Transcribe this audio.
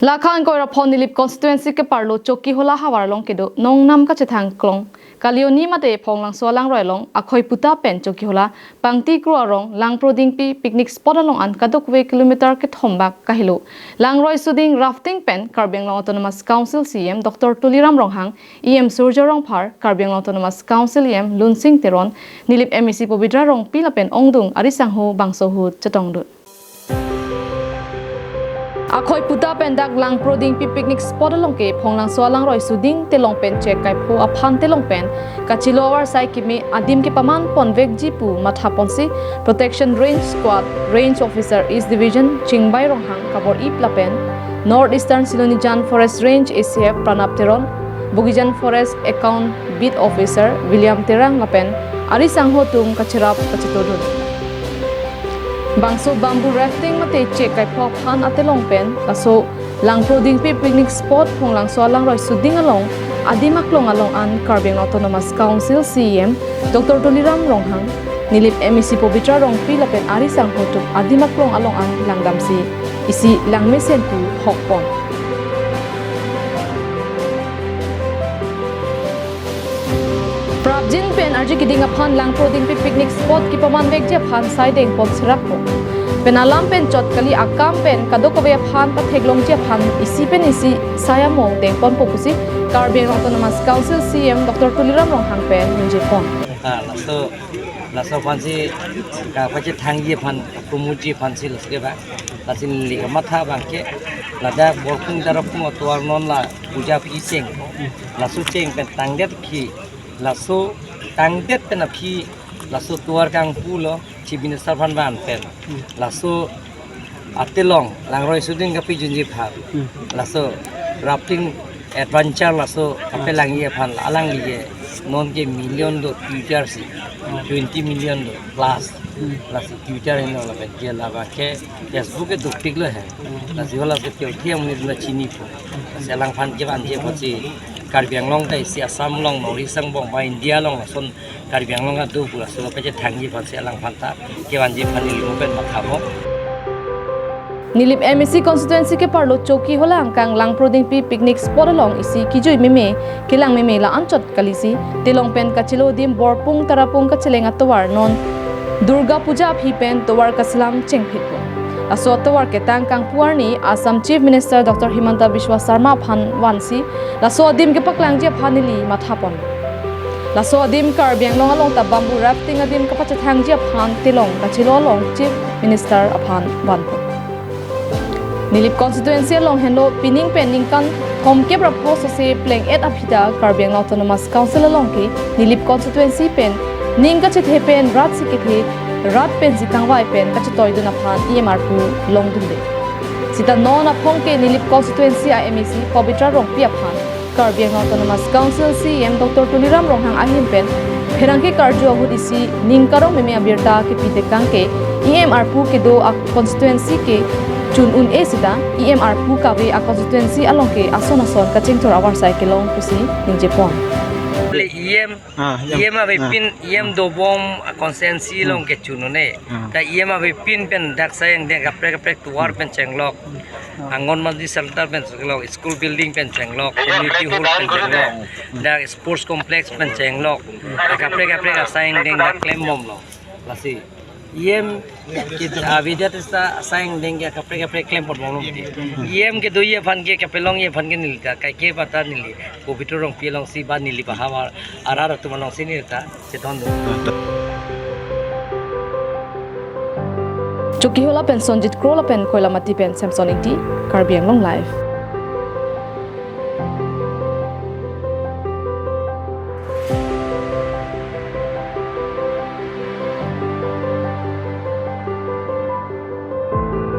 Lakhan ko rapon nilip constituency ke parlo choki hola hawar long kedo nong nam ka chethang klong kalioni mate phong lang so lang roi long akhoi puta pen choki hola pangti kro rong lang proding pi picnic spot along an kadok we kilometer ke thombak kahilo lang roi suding rafting pen Karbeng Long Autonomous Council CM Dr Tuliram Ronghang EM Surjo Rong Phar Karbeng Long Autonomous Council EM Lunsing Teron nilip MEC Pobitra Rong pila pen ongdung arisang ho bangso hu chatong du Akhoi puta pen dak lang proding pi picnic spot along ke phonglang so lang roi suding te long pen check kai pho aphan te long pen kachilowar sai ki me adim ke paman ponvek jipu matha ponsi protection range squad range officer east division chingbai ronghang kabor ip lapen northeastern Silonijan forest range ACF Pranap Teron Bugijan forest account beat officer William Terang lapen ari sangho tum kachirap kachitodun Bangso bamboo rafting mate check kai phok phan atelong pen kaso lang proding pi picnic spot phong lang so lang roi suding along adimak long along an Karbeng Autonomous Council CEM Dr Tuliram Ronghang nilip MEC Pobitra Rong pila pen ari sang hotuk adimak long along an langdam si isi lang mesen pu hokpon Jin pen arji kiding aphan lang proding pi picnic spot ki paman vek je phan sai deng pon sirak ko pen alam pen chot kali akam pen kadokove phan pa theglong je phan isi pen isi saya mong deng pon popusi Karbeng Autonomous Council CM Dr Tuliram Ronghang pen minje pon laso phansi ka pache thangye phan pumuji phansi lasge ba lasin li matha bangke lada borkung darapung otwar non la puja pi seng lasu cheng pen tangdet ki laso tangdet pen aphi laso tuar kang pulo chibin sarvan ban pen laso atelong langroi suding kapi junji phar laso rafting adventure laso apelangi phan alang liye non ke million do future si 20 million do plus laso future in la pen ke lava ke Facebook ke duktik lo hai laso wala ke thiam ni na chini pho selang phan ke ban je phochi Karbeng Long dai si Assam long nori sang bong ba India long son Karbeng Long adu pura so pe je thangji phan se lang phan ta ke ban je phan li mo pen makhabo Nilip MEC constituency ke parlo choki hola angkang lang proding pi picnic spot along isi kijoi meme kilang meme la anchot kalisi tilong pen kachilo dim borpung tarapung kachilenga towar non Durga Puja phi pen towar kaslam chengphit Asotawar ke tangkang puarni Assam Chief Minister Dr Himanta Biswa Sarma phan wansi laso adim ke paklang je phanili mathapon laso adim Karbeng Long along ta bamboo rafting adim ka pachathang je phan tilong kachilo long Chief Minister aphan wanpo Nilip constituency long henlo pining pening kan homke prapo se pleng et aphida Karbeng Autonomous Council along ke nilip constituency pen ning ka chethe pen rat sikithe rat pen jitang wai pen ka chitoi duna phan EMR pu long dunde sita non aphong ke nilip constituency MEC Pobitra Rong pia phan Karbeng Autonomous Council CM Dr Tuliram Ronghang ahim pen pherangke karjo hudisi ningkarong meme abirta ke pite kangke EMR pu ke do a constituency ke chun un e sida EMR pu ka we a constituency along ke ason ka chengtor awar cycle long pusi ningje pon EM ave pin EM do bom consensi long ke chunone ta EM ave pin pen dak sayang de kapre tuar pen chenglok angon madi center pen chenglok school building pen chenglok community hall pen chenglok dak sports complex pen chenglok kapre sayang de dak claim mom lo lasi EM ke avidat sta sayang de kapre claim pot mom EM ke do ye fan ke kapelong ye fan ke nilta kai ke pata nili Pobitra Rong pilong si ba nili bahawar arara tumanong sinirta seton Choki hola pen sonjit krola pen koila mati pen Samsung Karbeng Long live